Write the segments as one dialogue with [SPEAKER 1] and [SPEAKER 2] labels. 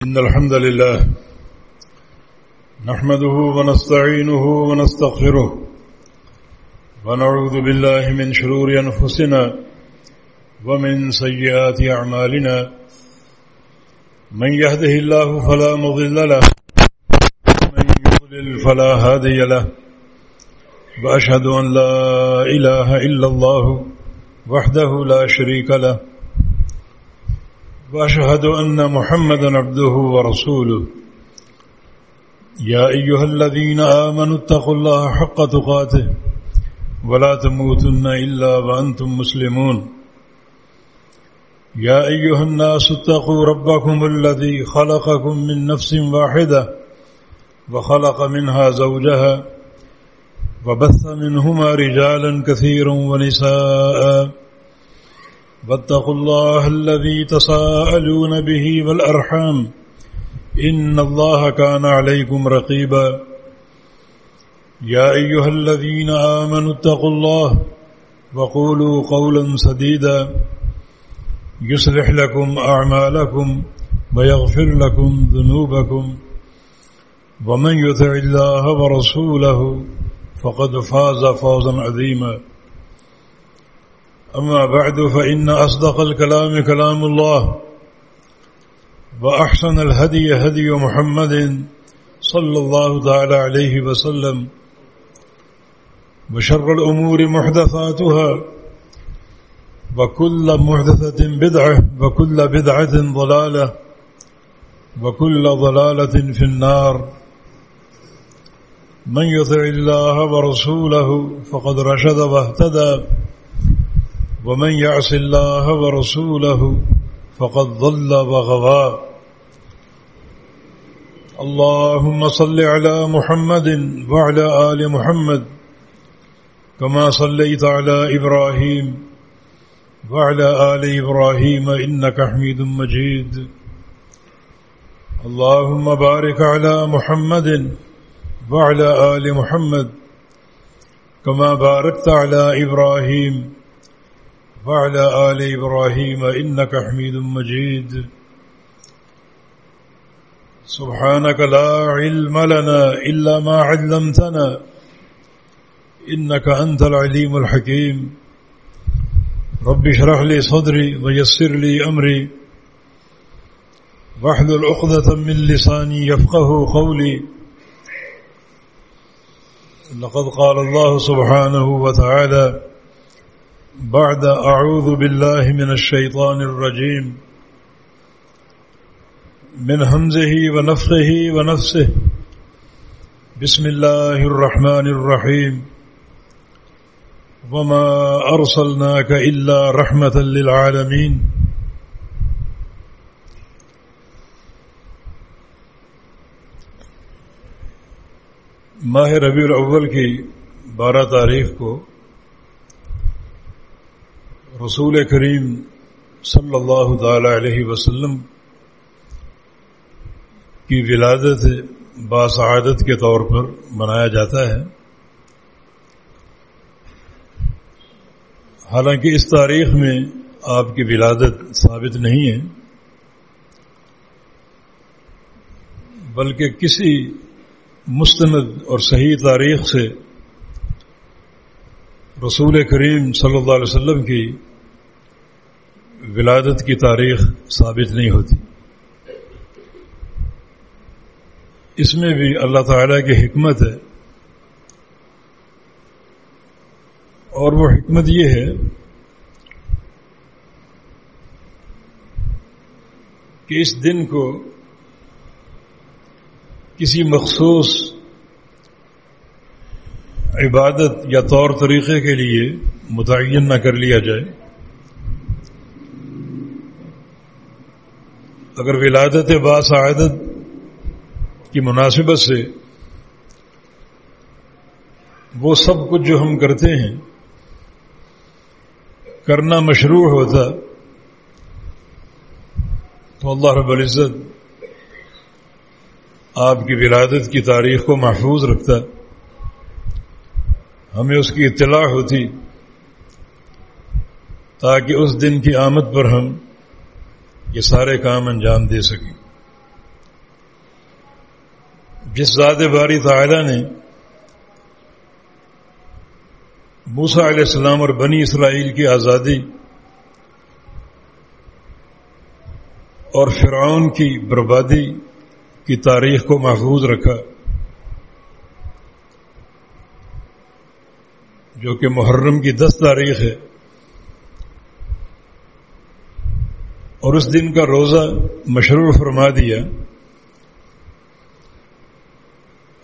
[SPEAKER 1] إن الحمد لله نحمده ونستعينه ونستغفره ونعوذ بالله من شرور أنفسنا ومن سيئات أعمالنا من يهده الله فلا مضل له ومن يضلل فلا هادي له وأشهد أن لا إله إلا الله وحده لا شريك له وأشهد أن محمدا عبده ورسوله يا أيها الذين آمنوا اتقوا الله حق تقاته ولا تموتن إلا وأنتم مسلمون يا أيها الناس اتقوا ربكم الذي خلقكم من نفس واحدة وخلق منها زوجها وبث منهما رجالا كثيرا ونساء واتقوا الله الذي تساءلون به والأرحام إن الله كان عليكم رقيبا يا أيها الذين آمنوا اتقوا الله وقولوا قولا سديدا يصلح لكم أعمالكم ويغفر لكم ذنوبكم ومن يطع الله ورسوله فقد فاز فوزا عظيما أما بعد فإن أصدق الكلام كلام الله وأحسن الهدي هدي محمد صلى الله تعالى عليه وسلم وشر الأمور محدثاتها وكل محدثة بدعة وكل بدعة ضلالة وكل ضلالة في النار من يطع الله ورسوله فقد رشد واهتدى ومن يعص الله ورسوله فقد ضل وغوى اللهم صل على محمد وعلى آل محمد كما صليت على إبراهيم وعلى آل إبراهيم إنك حميد مجيد اللهم بارك على محمد وعلى آل محمد كما باركت على إبراهيم وعلى آل إبراهيم إنك حميد مجيد سبحانك لا علم لنا إلا ما علمتنا إنك أنت العليم الحكيم رب اشرح لي صدري ويسر لي أمري واحلل عقدة من لساني يفقه قولي لقد قال الله سبحانه وتعالى بعد أعوذ بالله من الشيطان الرجيم من همزه ونفخه ونفسه بسم الله الرحمن الرحيم وما أرسلناك إلا رحمة للعالمين ماہ ربیع الاول کی 12 تاریخ کو رسول کریم صلی اللہ تعالی علیہ وسلم کی ولادت باسعادت کے طور پر منایا جاتا ہے. حالانکہ اس تاریخ میں آپ کی ولادت ثابت نہیں ہے، بلکہ کسی مستند اور صحیح تاریخ سے رسول کریم صلی اللہ علیہ وسلم کی ولادت کی تاریخ ثابت نہیں ہوتی. اس میں بھی اللہ تعالیٰ کی حکمت ہے، اور وہ حکمت یہ ہے کہ اس دن کو کسی مخصوص عبادت یا طور طریقے کے لیے متعین نہ کر لیا جائے. اگر ولادت باسعادت کی مناسبت سے وہ سب کچھ جو ہم کرتے ہیں کرنا مشروع ہوتا تو اللہ رب العزت آپ کی ولادت کی تاریخ کو محفوظ رکھتا، ہمیں اس کی اطلاع ہوتی تاکہ اس دن کی آمد پر ہم یہ سارے کام انجام دے سکیں. جس ذات باری تعالی نے موسیٰ علیہ السلام اور بنی اسرائیل کی آزادی اور فرعون کی بربادی کی تاریخ کو محفوظ رکھا، جو کہ محرم کی 10 تاریخ ہے، اور اس دن کا روزہ مشروع فرما دیا،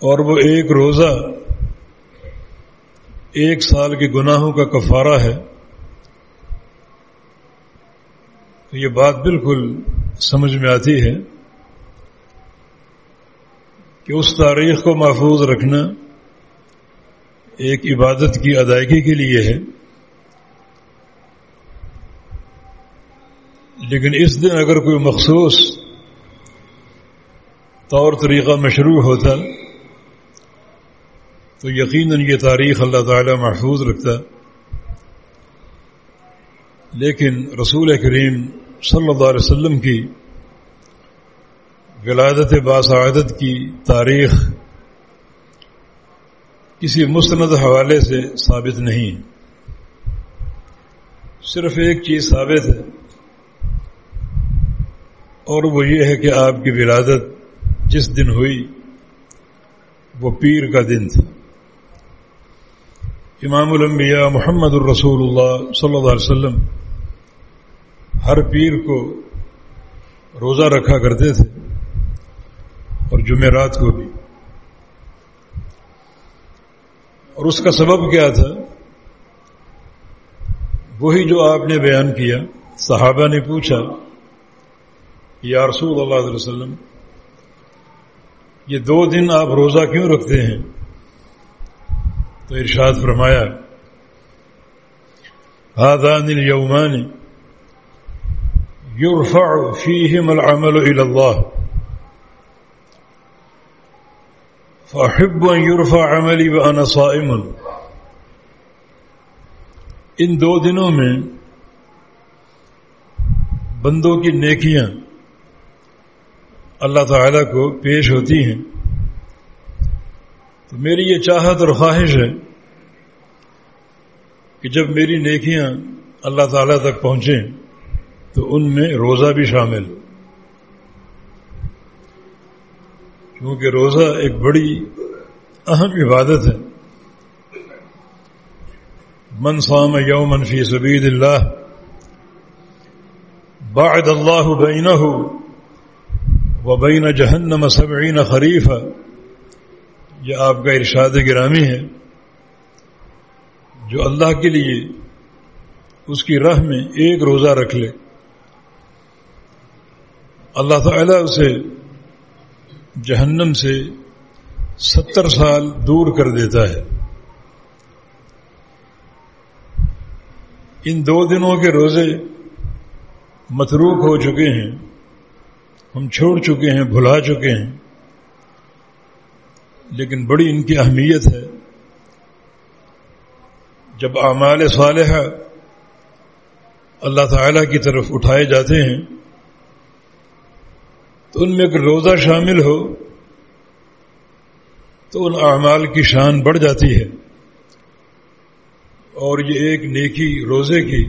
[SPEAKER 1] اور وہ ایک روزہ 1 سال کے گناہوں کا کفارہ ہے۔ تو یہ بات بالکل سمجھ میں آتی ہے کہ اس تاریخ کو محفوظ رکھنا ایک عبادت کی ادائیگی کے لیے ہے، لیکن اس دن اگر کوئی مخصوص طور طریقہ مشروع ہوتا تو یقیناً یہ تاریخ اللہ تعالی محفوظ رکھتا، لیکن رسول کریم صلی اللہ علیہ وسلم کی ولادت باسعادت کی تاریخ کسی مستند حوالے سے ثابت نہیں، صرف ایک چیز ثابت ہے، اور وہ یہ ہے کہ آپ کی ولادت جس دن ہوئی وہ پیر کا دن تھا۔ امام الانبیاء محمد الرسول اللہ صلی اللہ علیہ وسلم ہر پیر کو روزہ رکھا کرتے تھے، اور جمعرات کو بھی، اور اس کا سبب کیا تھا؟ وہی جو آپ نے بیان کیا۔ صحابہ نے پوچھا، یا رسول اللہ علیہ وسلم، یہ 2 دن آپ روزہ کیوں رکھتے ہیں؟ تو ارشاد فرمایا، هذان اليومان يرفع فيهما العمل إلى الله فأحب أن يرفع عملي وأنا صائم۔ ان 2 دنوں میں بندوں کی نیکیاں اللہ تعالیٰ کو پیش ہوتی ہیں، تو میری یہ چاہت اور خواہش ہے کہ جب میری نیکیاں اللہ تعالیٰ تک پہنچیں تو ان میں روزہ بھی شامل، کیونکہ روزہ ایک بڑی اہم عبادت ہے۔ من صام یوما فی سبیل اللہ باعد اللہ بینہ وبین جہنم 70 خریفا، یہ آپ کا ارشاد گرامی ہے، جو اللہ کے لیے اس کی راہ میں ایک روزہ رکھ لے، اللہ تعالیٰ اسے جہنم سے 70 سال دور کر دیتا ہے۔ ان 2 دنوں کے روزے متروک ہو چکے ہیں، ہم چھوڑ چکے ہیں، بھلا چکے ہیں، لیکن بڑی ان کی اہمیت ہے۔ جب اعمال صالحہ اللہ تعالیٰ کی طرف اٹھائے جاتے ہیں تو ان میں اگر روزہ شامل ہو تو ان اعمال کی شان بڑھ جاتی ہے، اور یہ ایک نیکی روزے کی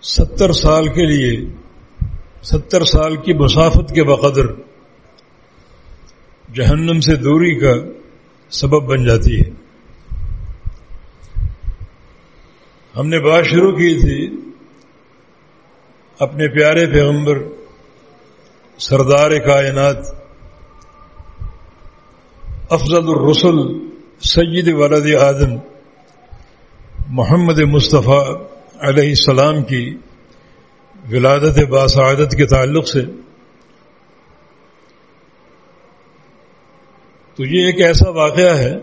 [SPEAKER 1] 70 سال کے لیے 70 سال کی مسافت کے بقدر جہنم سے دوری کا سبب بن جاتی ہے۔ ہم نے بات شروع کی تھی اپنے پیارے پیغمبر سردار کائنات افضل الرسل سید ولد آدم محمد مصطفیٰ علیہ السلام کی ولادت باسعادت کے تعلق سے۔ تو یہ ایک ایسا واقعہ ہے،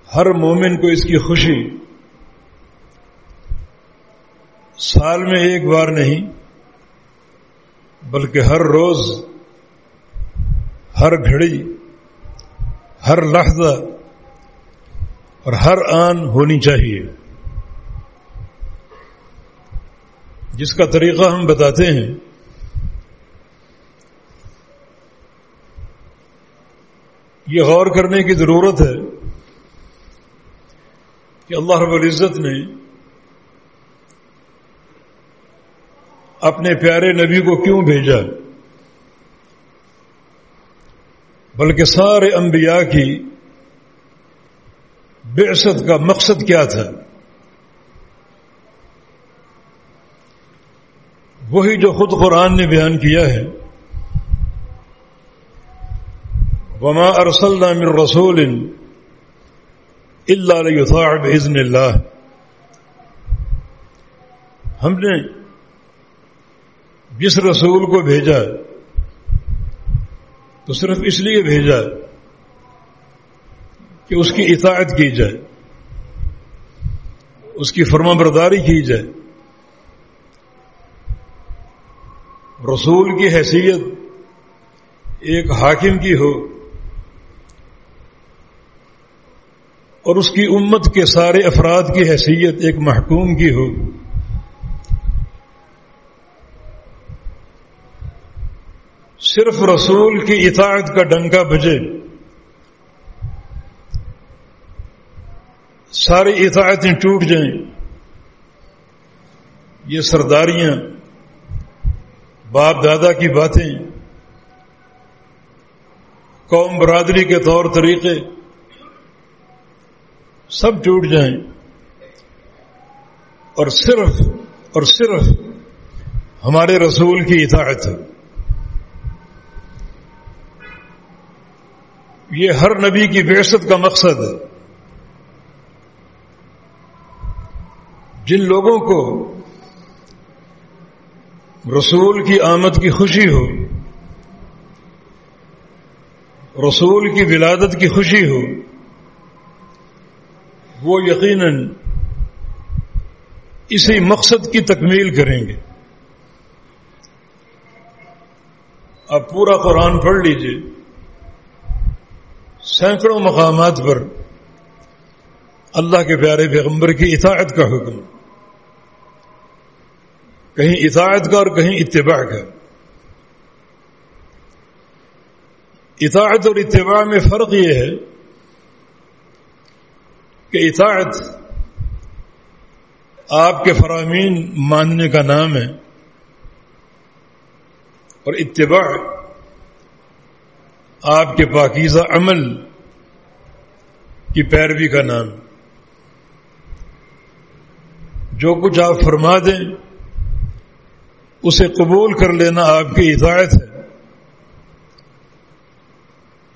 [SPEAKER 1] ہر مومن کو اس کی خوشی سال میں ایک بار نہیں بلکہ ہر روز، ہر گھڑی، ہر لحظہ اور ہر آن ہونی چاہیے، جس کا طریقہ ہم بتاتے ہیں یہ غور کرنے کی ضرورت ہے کہ اللہ رب العزت نے اپنے پیارے نبی کو کیوں بھیجا، بلکہ سارے انبیاء کی بعثت کا مقصد کیا تھا؟ وہی جو خود قرآن نے بیان کیا ہے، وَمَا أَرْسَلْنَا مِن رَّسُولٍ إِلَّا لِيُطَاعَ بِإِذْنِ اللَّهِ، ہم نے جس رسول کو بھیجا تو صرف اس لیے بھیجا کہ اس کی اطاعت کی جائے، اس کی فرما برداری کی جائے۔ رسول کی حیثیت ایک حاکم کی ہو اور اس کی امت کے سارے افراد کی حیثیت ایک محکوم کی ہو، صرف رسول کی اطاعت کا ڈنکا بجے، ساری اطاعتیں ٹوٹ جائیں، یہ سرداریاں، باپ دادا کی باتیں، قوم برادری کے طور طریقے سب ٹوٹ جائیں اور صرف ہمارے رسول کی اطاعت ہے۔ یہ ہر نبی کی بعثت کا مقصد ہے۔ جن لوگوں کو رسول کی آمد کی خوشی ہو، رسول کی ولادت کی خوشی ہو، وہ یقیناً اسی مقصد کی تکمیل کریں گے۔ اب پورا قرآن پڑھ لیجئے، سینکڑوں مقامات پر اللہ کے پیارے پیغمبر کی اطاعت کا حکم، کہیں اطاعت کا اور کہیں اتباع کا۔ اطاعت اور اتباع میں فرق یہ ہے کہ اطاعت آپ کے فرامین ماننے کا نام ہے اور اتباع آپ کے پاکیزہ عمل کی پیروی کا نام۔ جو کچھ آپ فرما دیں اسے قبول کر لینا آپ کی اطاعت ہے،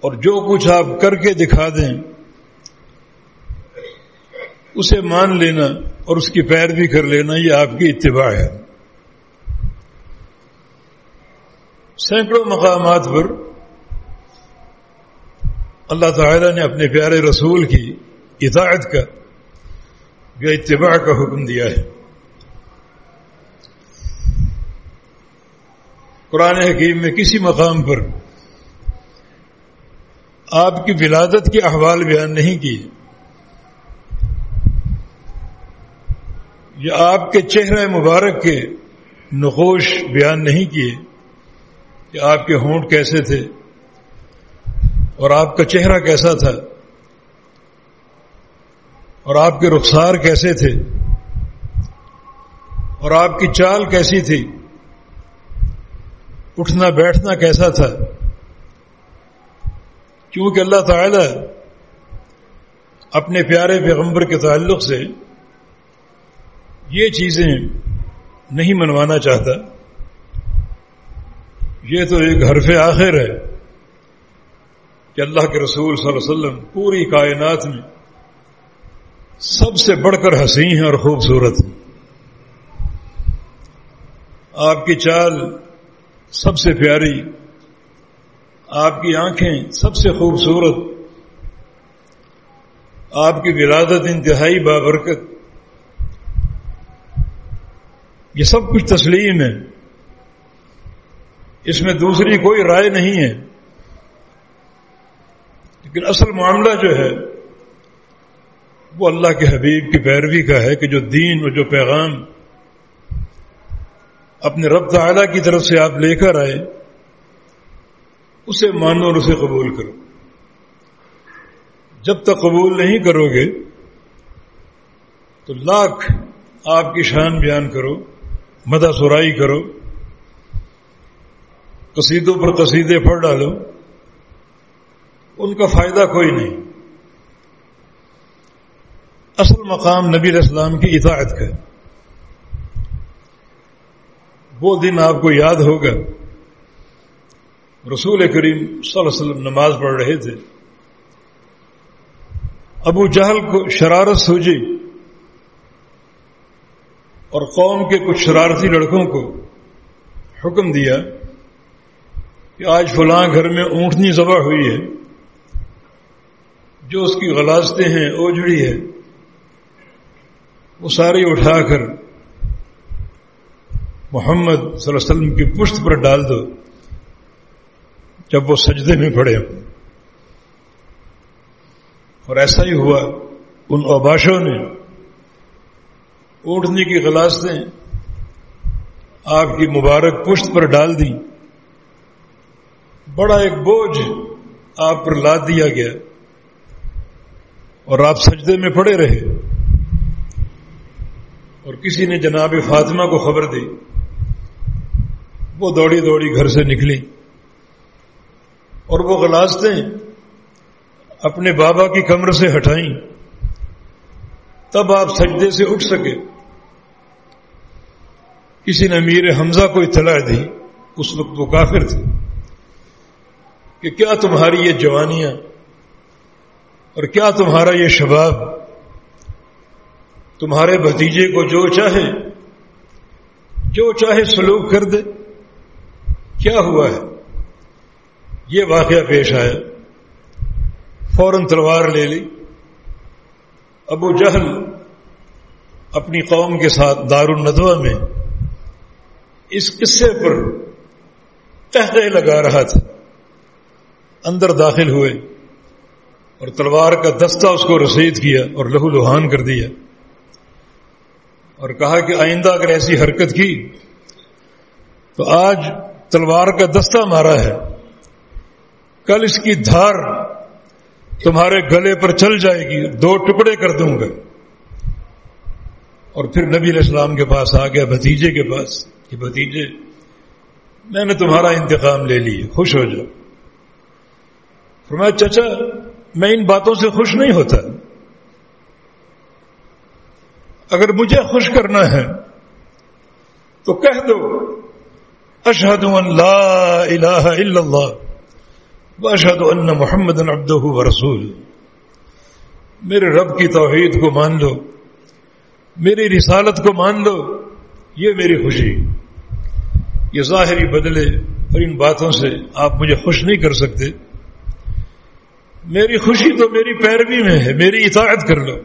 [SPEAKER 1] اور جو کچھ آپ کر کے دکھا دیں اسے مان لینا اور اس کی پیروی کر لینا، یہ آپ کی اتباع ہے۔ سینکڑوں مقامات پر اللہ تعالی نے اپنے پیارے رسول کی اطاعت کا یا اتباع کا حکم دیا ہے۔ قرآن حکیم میں کسی مقام پر آپ کی ولادت کے احوال بیان نہیں کیے، یا آپ کے چہرہ مبارک کے نقوش بیان نہیں کیے کہ آپ کے ہونٹ کیسے تھے اور آپ کا چہرہ کیسا تھا اور آپ کے رخسار کیسے تھے اور آپ کی چال کیسی تھی، اٹھنا بیٹھنا کیسا تھا، کیونکہ اللہ تعالی اپنے پیارے پیغمبر کے تعلق سے یہ چیزیں نہیں منوانا چاہتا۔ یہ تو ایک حرف آخر ہے کہ اللہ کے رسول صلی اللہ علیہ وسلم پوری کائنات میں سب سے بڑھ کر حسین ہیں اور خوبصورت ہیں۔ آپ کی چال سب سے پیاری، آپ کی آنکھیں سب سے خوبصورت، آپ کی ولادت انتہائی بابرکت، یہ سب کچھ تسلیم ہے، اس میں دوسری کوئی رائے نہیں ہے۔ لیکن اصل معاملہ جو ہے وہ اللہ کے حبیب کی پیروی کا ہے کہ جو دین اور جو پیغام اپنے رب تعالیٰ کی طرف سے آپ لے کر آئے اسے مانو اور اسے قبول کرو۔ جب تک قبول نہیں کرو گے تو لاکھ آپ کی شان بیان کرو، مدح سرائی کرو، قصیدوں پر قصیدے پڑھ ڈالو، ان کا فائدہ کوئی نہیں۔ اصل مقام نبی علیہ السلام کی اطاعت کا۔ وہ دن آپ کو یاد ہوگا، رسول کریم صلی اللہ علیہ وسلم نماز پڑھ رہے تھے، ابو جہل کو شرارت سوجی اور قوم کے کچھ شرارتی لڑکوں کو حکم دیا کہ آج فلاں گھر میں اونٹنی ذبح ہوئی ہے، جو اس کی غلاظتیں ہیں اوجڑی ہے، وہ ساری اٹھا کر محمد صلی اللہ علیہ وسلم کی پشت پر ڈال دو جب وہ سجدے میں پڑے ہوں۔ اور ایسا ہی ہوا، ان اوباشوں نے اونٹنی کی غلاظتیں آپ کی مبارک پشت پر ڈال دیں، بڑا ایک بوجھ آپ پر لاد دیا گیا اور آپ سجدے میں پڑے رہے۔ اور کسی نے جناب فاطمہ کو خبر دی، وہ دوڑی دوڑی گھر سے نکلی اور وہ غلاظتیں اپنے بابا کی کمر سے ہٹائیں، تب آپ سجدے سے اٹھ سکے۔ کسی نے امیر حمزہ کو اطلاع دی، اس وقت وہ کافر تھے، کہ کیا تمہاری یہ جوانیاں اور کیا تمہارا یہ شباب تمہارے بھتیجے کو جو چاہے سلوک کر دے؟ کیا ہوا ہے؟ یہ واقعہ پیش آیا، فوراً تلوار لے لی۔ ابو جہل اپنی قوم کے ساتھ دار الندوہ میں اس قصے پر قہقہے لگا رہا تھا، اندر داخل ہوئے اور تلوار کا دستہ اس کو رسید کیا اور لہو لہان کر دیا، اور کہا کہ آئندہ اگر ایسی حرکت کی تو آج تلوار کا دستہ مارا ہے، کل اس کی دھار تمہارے گلے پر چل جائے گی، 2 ٹکڑے کر دوں گا۔ اور پھر نبی علیہ السلام کے پاس آ گیا، بھتیجے کے پاس، کہ بھتیجے میں نے تمہارا انتقام لے لی، خوش ہو جاؤ۔ فرمایا چچا میں ان باتوں سے خوش نہیں ہوتا، اگر مجھے خوش کرنا ہے تو کہہ دو اشہد ان لا الہ الا اللہ واشہد ان محمدا عبدہ ورسولہ، میرے رب کی توحید کو مان لو، میری رسالت کو مان لو، یہ میری خوشی۔ یہ ظاہری بدلے اور ان باتوں سے آپ مجھے خوش نہیں کر سکتے، میری خوشی تو میری پیروی میں ہے، میری اطاعت کر لو۔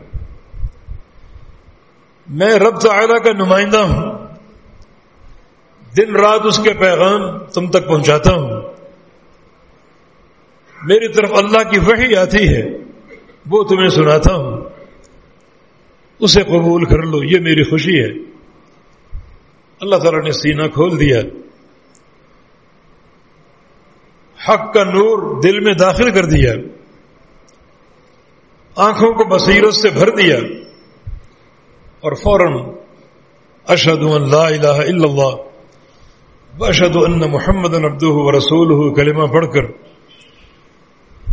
[SPEAKER 1] میں رب تعالی کا نمائندہ ہوں، دن رات اس کے پیغام تم تک پہنچاتا ہوں، میری طرف اللہ کی وحی آتی ہے، وہ تمہیں سناتا ہوں، اسے قبول کر لو، یہ میری خوشی ہے۔ اللہ تعالیٰ نے سینہ کھول دیا، حق کا نور دل میں داخل کر دیا، آنکھوں کو بصیرت سے بھر دیا، اور فوراً اشہد ان لا الہ الا اللہ واشہد ان محمدا عبدہ ورسولہ کلمہ پڑھ کر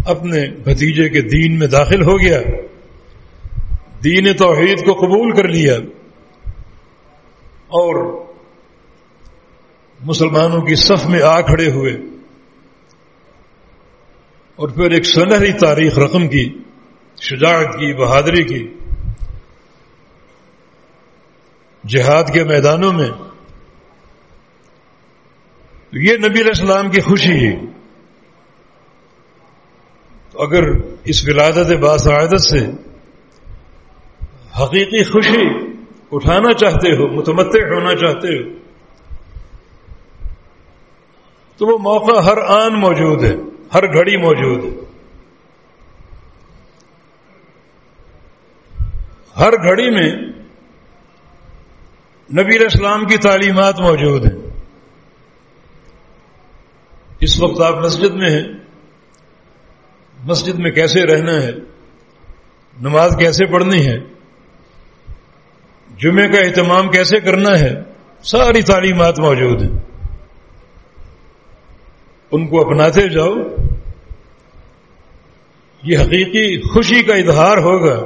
[SPEAKER 1] اپنے بھتیجے کے دین میں داخل ہو گیا، دین توحید کو قبول کر لیا، اور مسلمانوں کی صف میں آ کھڑے ہوئے، اور پھر ایک سنہری تاریخ رقم کی، شجاعت کی، بہادری کی، جہاد کے میدانوں میں۔ یہ نبی علیہ السلام کی خوشی ہے۔ تو اگر اس ولادت باسعادت سے حقیقی خوشی اٹھانا چاہتے ہو، متمتع ہونا چاہتے ہو، تو وہ موقع ہر آن موجود ہے، ہر گھڑی موجود ہے، ہر گھڑی میں نبی علیہ السلام کی تعلیمات موجود ہیں۔ اس وقت آپ مسجد میں ہیں، مسجد میں کیسے رہنا ہے، نماز کیسے پڑھنی ہے، جمعے کا اہتمام کیسے کرنا ہے، ساری تعلیمات موجود ہیں. ان کو اپناتے جاؤ. یہ حقیقی خوشی کا اظہار ہوگا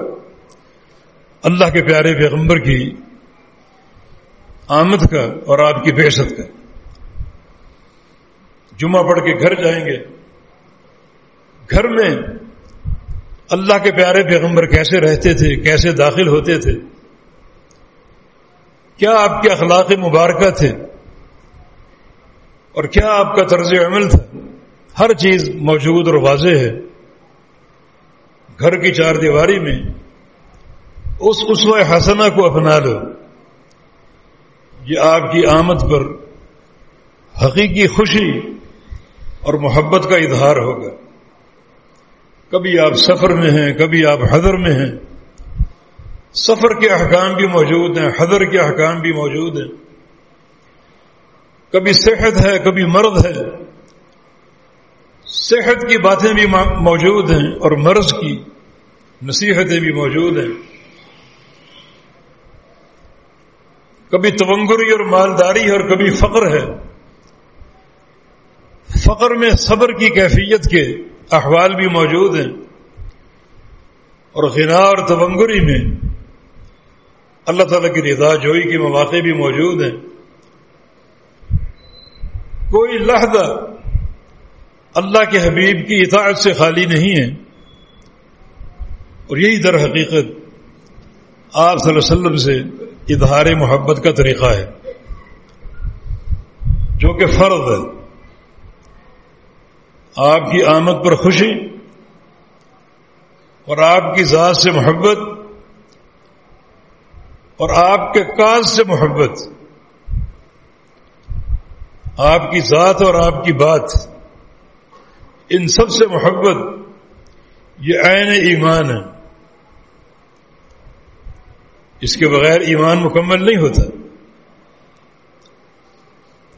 [SPEAKER 1] اللہ کے پیارے پیغمبر کی آمد کا اور آپ کی بعثت کا. جمعہ پڑھ کے گھر جائیں گے، گھر میں اللہ کے پیارے پیغمبر کیسے رہتے تھے، کیسے داخل ہوتے تھے، کیا آپ کے اخلاق مبارکہ تھے اور کیا آپ کا طرز عمل تھا، ہر چیز موجود اور واضح ہے. گھر کی چار دیواری میں اس اسوہ حسنہ کو اپنا لو. یہ آپ کی آمد پر حقیقی خوشی اور محبت کا اظہار ہوگا. کبھی آپ سفر میں ہیں، کبھی آپ حضر میں ہیں. سفر کے احکام بھی موجود ہیں، حضر کے احکام بھی موجود ہیں. کبھی صحت ہے، کبھی مرض ہے. صحت کی باتیں بھی موجود ہیں اور مرض کی نصیحتیں بھی موجود ہیں. کبھی تونگری اور مالداری ہے اور کبھی فقر ہے. فقر میں صبر کی کیفیت کے احوال بھی موجود ہیں اور غنا اور تونگری میں اللہ تعالیٰ کی رضا جوئی کے مواقع بھی موجود ہیں. کوئی لحظہ اللہ کے حبیب کی اطاعت سے خالی نہیں ہے. اور یہی در حقیقت آپ صلی اللہ علیہ وسلم سے اظہار محبت کا طریقہ ہے، جو کہ فرض ہے. آپ کی آمد پر خوشی اور آپ کی ذات سے محبت اور آپ کے کاز سے محبت، آپ کی ذات اور آپ کی بات، ان سب سے محبت، یہ عین ایمان ہے. اس کے بغیر ایمان مکمل نہیں ہوتا،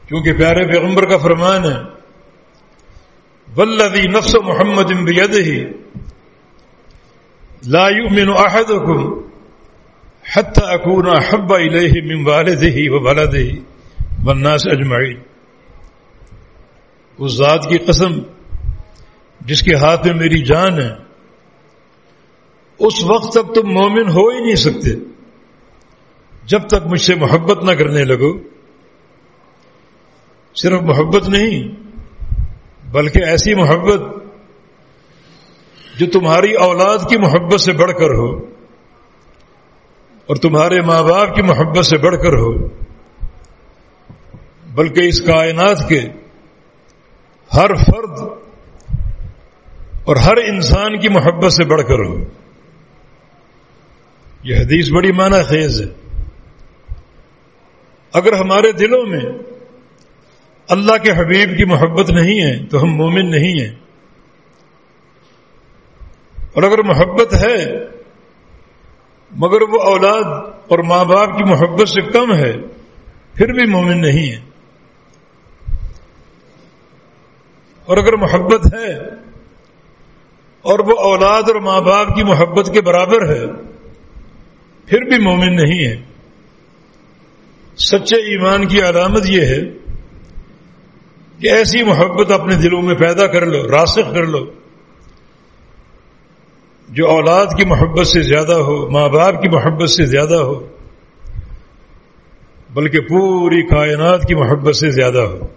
[SPEAKER 1] کیونکہ پیارے پیغمبر کا فرمان ہے والذی نفس محمد بیدہ لا یؤمن احدکم حتی اکون احب الیہ من والدہ وولدہ والناس اجمعین. اس ذات کی قسم جس کے ہاتھ میں میری جان ہے، اس وقت تک تم مومن ہو ہی نہیں سکتے جب تک مجھ سے محبت نہ کرنے لگو. صرف محبت نہیں بلکہ ایسی محبت جو تمہاری اولاد کی محبت سے بڑھ کر ہو اور تمہارے ماں باپ کی محبت سے بڑھ کر ہو، بلکہ اس کائنات کے ہر فرد اور ہر انسان کی محبت سے بڑھ کر ہو. یہ حدیث بڑی معنی خیز ہے. اگر ہمارے دلوں میں اللہ کے حبیب کی محبت نہیں ہے تو ہم مومن نہیں ہیں، اور اگر محبت ہے مگر وہ اولاد اور ماں باپ کی محبت سے کم ہے پھر بھی مومن نہیں ہے. اور اگر محبت ہے اور وہ اولاد اور ماں باپ کی محبت کے برابر ہے پھر بھی مومن نہیں ہے. سچے ایمان کی علامت یہ ہے کہ ایسی محبت اپنے دلوں میں پیدا کر لو، راسخ کر لو، جو اولاد کی محبت سے زیادہ ہو، ماں باپ کی محبت سے زیادہ ہو، بلکہ پوری کائنات کی محبت سے زیادہ ہو.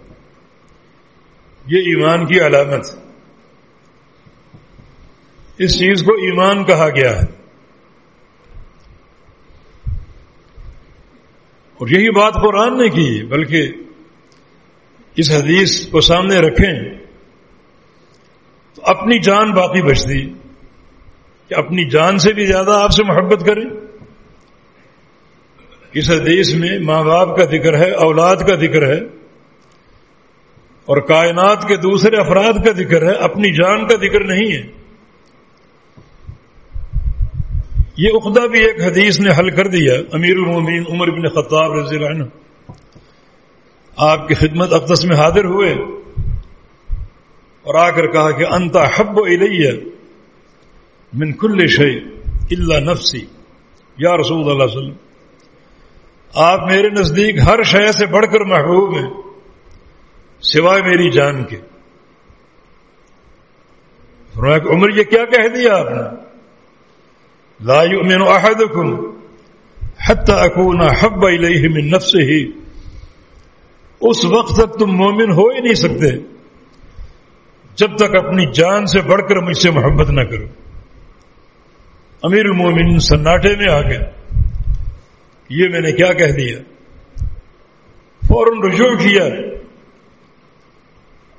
[SPEAKER 1] یہ ایمان کی علامت ہے. اس چیز کو ایمان کہا گیا ہے. اور یہی بات قرآن نے کی، بلکہ اس حدیث کو سامنے رکھیں تو اپنی جان باقی بچتی کہ اپنی جان سے بھی زیادہ آپ سے محبت کریں. اس حدیث میں ماں باپ کا ذکر ہے، اولاد کا ذکر ہے، اور کائنات کے دوسرے افراد کا ذکر ہے، اپنی جان کا ذکر نہیں ہے. یہ عقدہ بھی ایک حدیث نے حل کر دیا. امیر المومنین عمر بن خطاب رضی اللہ عنہ آپ کی خدمت اقدس میں حاضر ہوئے اور آ کر کہا کہ انت احب الی من کل شیء الا نفسی، یا رسول اللہ صلی اللہ علیہ وسلم آپ میرے نزدیک ہر شے سے بڑھ کر محبوب ہیں سوائے میری جان کے۔ فرمایا کہ عمر یہ کیا کہہ دیا آپ نے؟ لا یؤمن احدکم حتی اکون احب الیہ من نفسہ، اس وقت تک تم مومن ہو ہی نہیں سکتے جب تک اپنی جان سے بڑھ کر مجھ سے محبت نہ کرو۔ امیر المومنین سناٹے میں آ گئے، یہ میں نے کیا کہہ دیا؟ فوراً رجوع کیا،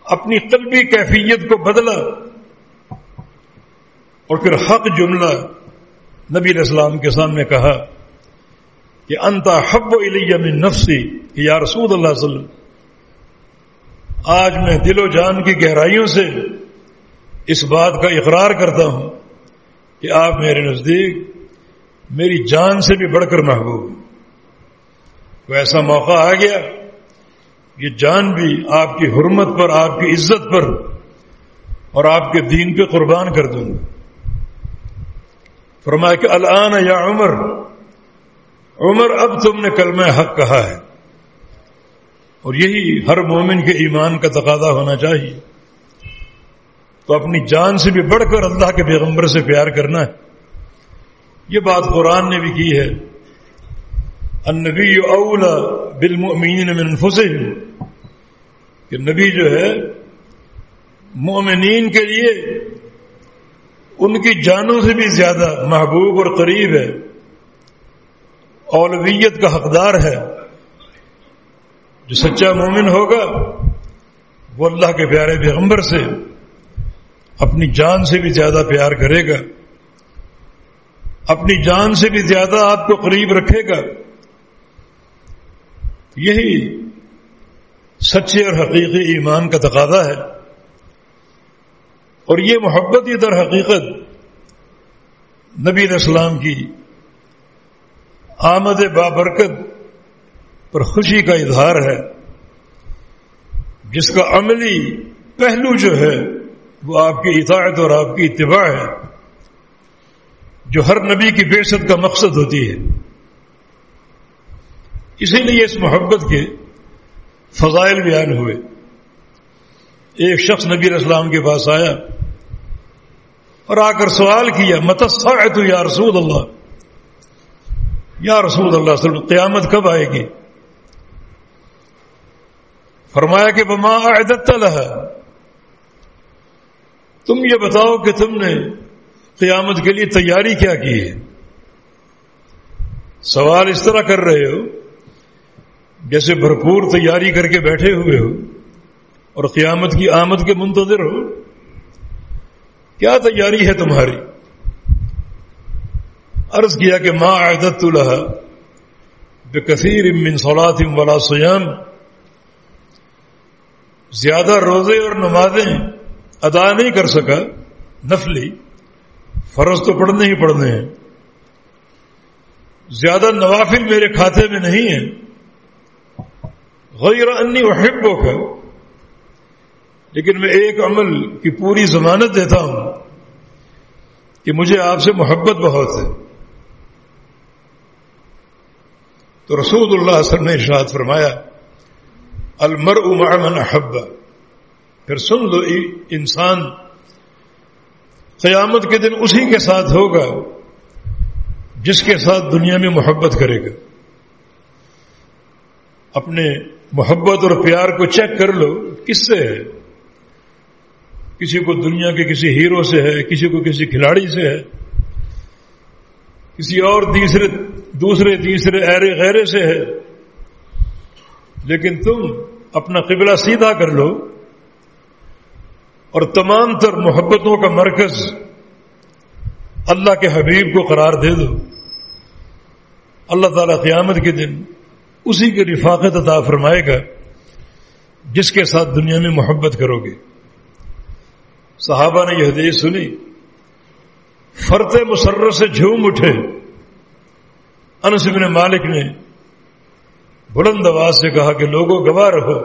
[SPEAKER 1] اپنی قلبی کیفیت کو بدلا، اور پھر حق جملہ نبی علیہ السلام کے سامنے کہا کہ انت احب الی من نفسی، کہ یا رسول اللہ صلی اللہ علیہ وسلم آج میں دل و جان کی گہرائیوں سے اس بات کا اقرار کرتا ہوں کہ آپ میرے نزدیک میری جان سے بھی بڑھ کر محبوب ہیں۔ تو ایسا موقع آ گیا، یہ جان بھی آپ کی حرمت پر، آپ کی عزت پر اور آپ کے دین پہ قربان کر دوں گا۔ فرمایا کہ الآن یا عمر، عمر اب تم نے کلمہ حق کہا ہے، اور یہی ہر مومن کے ایمان کا تقاضا ہونا چاہیے۔ تو اپنی جان سے بھی بڑھ کر اللہ کے پیغمبر سے پیار کرنا ہے۔ یہ بات قرآن نے بھی کی ہے، النبی اولی بالمؤمنین من انفسہم، کہ نبی جو ہے مومنین کے لیے ان کی جانوں سے بھی زیادہ محبوب اور قریب ہے، اولویت کا حقدار ہے۔ جو سچا مومن ہوگا وہ اللہ کے پیارے پیغمبر سے اپنی جان سے بھی زیادہ پیار کرے گا، اپنی جان سے بھی زیادہ آپ کو قریب رکھے گا۔ یہی سچے اور حقیقی ایمان کا تقاضا ہے، اور یہ محبت ہی در حقیقت نبی علیہ السلام کی آمد بابرکت پر خوشی کا اظہار ہے، جس کا عملی پہلو جو ہے وہ آپ کی اطاعت اور آپ کی اتباع ہے، جو ہر نبی کی بعثت کا مقصد ہوتی ہے۔ اسی لیے اس محبت کے فضائل بیان ہوئے۔ ایک شخص نبی علیہ السلام کے پاس آیا اور آ کر سوال کیا، متی الساعۃ یا رسول اللہ، یا رسول اللہ صلی اللہ علیہ وسلم قیامت کب آئے گی؟ فرمایا کہ وما اعددت لها، تم یہ بتاؤ کہ تم نے قیامت کے لیے تیاری کیا کی ہے۔ سوال اس طرح کر رہے ہو جیسے بھرپور تیاری کر کے بیٹھے ہوئے ہو اور قیامت کی آمد کے منتظر ہو۔ کیا تیاری ہے تمہاری؟ عرض کیا کہ ما اعددت لها بکثیر من صلاۃ ولا صیام، زیادہ روزے اور نمازیں ادا نہیں کر سکا، نفلی، فرض تو پڑھنے ہی پڑھنے ہیں، زیادہ نوافل میرے کھاتے میں نہیں ہیں، غیر انی احبک، لیکن میں ایک عمل کی پوری ضمانت دیتا ہوں کہ مجھے آپ سے محبت بہت ہے۔ تو رسول اللہ صلی اللہ علیہ وسلم نے ارشاد فرمایا المرء مع من احب، پھر سن لو انسان قیامت کے دن اسی کے ساتھ ہوگا جس کے ساتھ دنیا میں محبت کرے گا۔ اپنے محبت اور پیار کو چیک کر لو کس سے ہے۔ کسی کو دنیا کے کسی ہیرو سے ہے، کسی کو کسی کھلاڑی سے ہے، کسی اور دوسرے تیسرے ایرے غیرے سے ہے، لیکن تم اپنا قبلہ سیدھا کر لو اور تمام تر محبتوں کا مرکز اللہ کے حبیب کو قرار دے دو۔ اللہ تعالیٰ قیامت کے دن اسی کی رفاقت عطا فرمائے گا جس کے ساتھ دنیا میں محبت کرو گے۔ صحابہ نے یہ حدیث سنی، فرط مسرت سے جھوم اٹھے۔ انس بن مالک نے بلند آواز سے کہا کہ لوگوں گواہ رہو،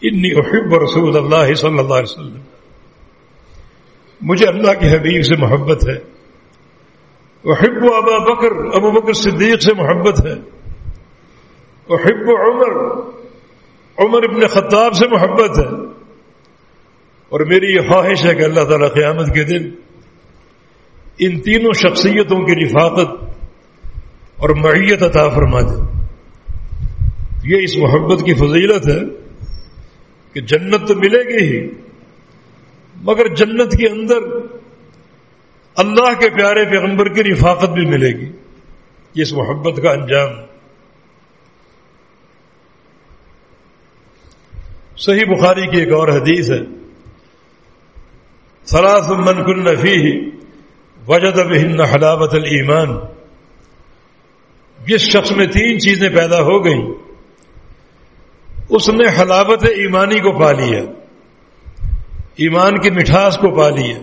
[SPEAKER 1] انی احب رسول اللہ صلی اللہ علیہ وسلم، مجھے اللہ کے حبیب سے محبت ہے۔ احب ابا بکر، ابو بکر صدیق سے محبت ہے. احب عمر، عمر ابن خطاب سے محبت ہے. اور میری یہ خواہش ہے کہ اللہ تعالیٰ قیامت کے دن ان تینوں شخصیتوں کی رفاقت اور معیت عطا فرما دے. یہ اس محبت کی فضیلت ہے کہ جنت تو ملے گی ہی، مگر جنت کے اندر اللہ کے پیارے پیغمبر کی رفاقت بھی ملے گی. یہ اس محبت کا انجام. صحیح بخاری کی ایک اور حدیث ہے، ثلاث من کن فیہ وجد بہن حلاوت الایمان. جس شخص میں تین چیزیں پیدا ہو گئیں اس نے حلاوت ایمانی کو پا لیا، ایمان کی مٹھاس کو پا لیا.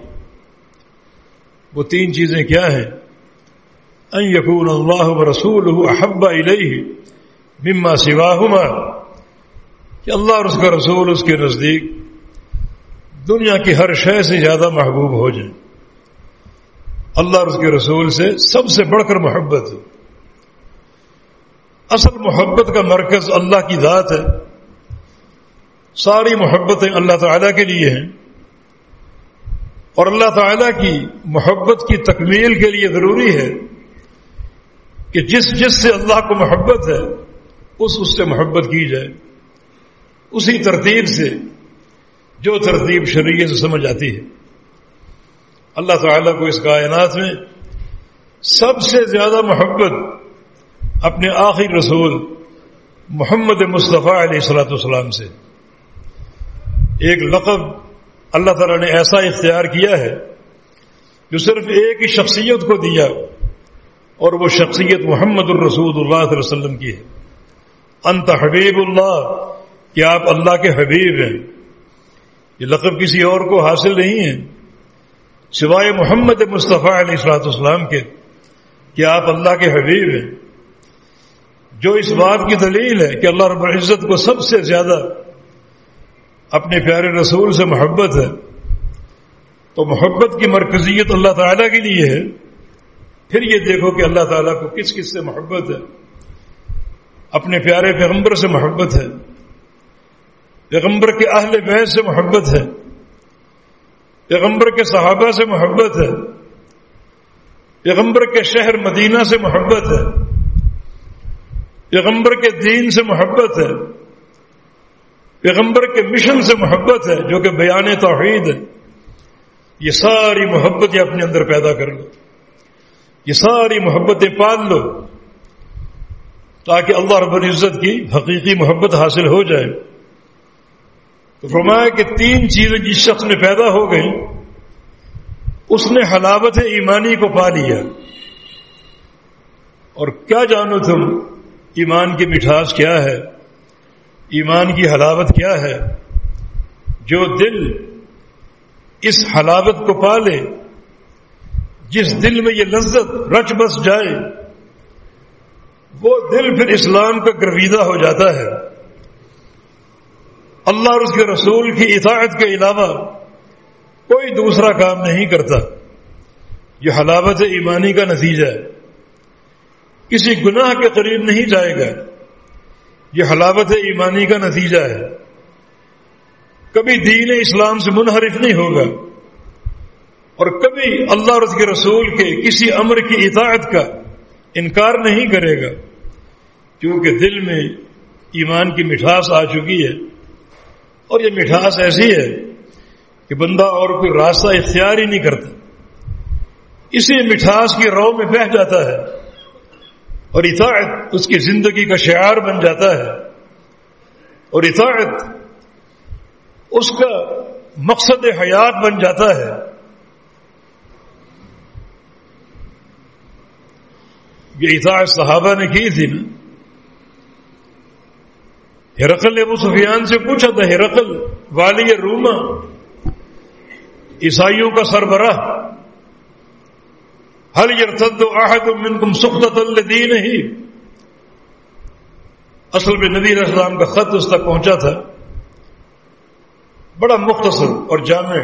[SPEAKER 1] وہ تین چیزیں کیا ہیں؟ ان یکون اللہ ورسولہ احب الیہ مما سواہما، کہ اللہ اور اس کا رسول اس کے نزدیک دنیا کی ہر شے سے زیادہ محبوب ہو جائیں. اللہ اور اس کے رسول سے سب سے بڑھ کر محبت ہے. اصل محبت کا مرکز اللہ کی ذات ہے. ساری محبتیں اللہ تعالیٰ کے لیے ہیں، اور اللہ تعالیٰ کی محبت کی تکمیل کے لیے ضروری ہے کہ جس سے اللہ کو محبت ہے اس سے محبت کی جائے، اسی ترتیب سے جو ترتیب شریعت سے سمجھ آتی ہے. اللہ تعالیٰ کو اس کائنات میں سب سے زیادہ محبت اپنے آخری رسول محمد مصطفیٰ علیہ الصلوۃ والسلام سے. ایک لقب اللہ تعالیٰ نے ایسا اختیار کیا ہے جو صرف ایک ہی شخصیت کو دیا، اور وہ شخصیت محمد الرسول اللہ صلی اللہ علیہ وسلم کی ہے. انت حبیب اللہ، کہ آپ اللہ کے حبیب ہیں. یہ لقب کسی اور کو حاصل نہیں ہے سوائے محمد مصطفیٰ علیہ الصلوۃ والسلام کے، کہ آپ اللہ کے حبیب ہیں. جو اس بات کی دلیل ہے کہ اللہ رب العزت کو سب سے زیادہ اپنے پیارے رسول سے محبت ہے. تو محبت کی مرکزیت اللہ تعالیٰ کے لیے ہے. پھر یہ دیکھو کہ اللہ تعالیٰ کو کس کس سے محبت ہے. اپنے پیارے پیغمبر سے محبت ہے، پیغمبر کے اہل بیت سے محبت ہے، پیغمبر کے صحابہ سے محبت ہے، پیغمبر کے شہر مدینہ سے محبت ہے، پیغمبر کے دین سے محبت ہے، پیغمبر کے مشن سے محبت ہے جو کہ بیان توحید ہے. یہ ساری محبتیں اپنے اندر پیدا کر لو، یہ ساری محبتیں پال لو، تاکہ اللہ رب العزت کی حقیقی محبت حاصل ہو جائے. تو فرمایا کہ تین چیزیں جس شخص میں پیدا ہو گئیں اس نے حلاوت ایمانی کو پا لیا. اور کیا جانو تم ایمان کی مٹھاس کیا ہے، ایمان کی حلاوت کیا ہے؟ جو دل اس حلاوت کو پا لے، جس دل میں یہ لذت رچ بس جائے، وہ دل پھر اسلام کا گرویدہ ہو جاتا ہے. اللہ اور اس کے رسول کی اطاعت کے علاوہ کوئی دوسرا کام نہیں کرتا. یہ حلاوت ایمانی کا نتیجہ ہے. کسی گناہ کے قریب نہیں جائے گا، یہ حلاوت ایمانی کا نتیجہ ہے. کبھی دین اسلام سے منحرف نہیں ہوگا، اور کبھی اللہ اور اس کے رسول کے کسی امر کی اطاعت کا انکار نہیں کرے گا، کیونکہ دل میں ایمان کی مٹھاس آ چکی ہے. اور یہ مٹھاس ایسی ہے کہ بندہ اور کوئی راستہ اختیار ہی نہیں کرتا، اسی مٹھاس کی رو میں بہہ جاتا ہے، اور اطاعت اس کی زندگی کا شعار بن جاتا ہے، اور اطاعت اس کا مقصد حیات بن جاتا ہے. یہ اطاعت صحابہ نے کی تھی نا. ہرقل نے ابو سفیان سے پوچھا تھا، ہرقل والی روما، عیسائیوں کا سربراہ، هل يرتد احد منكم سخطة لدينه؟ اصل میں نبی علیہ السلام کا خط اس تک پہنچا تھا، بڑا مختصر اور جامع.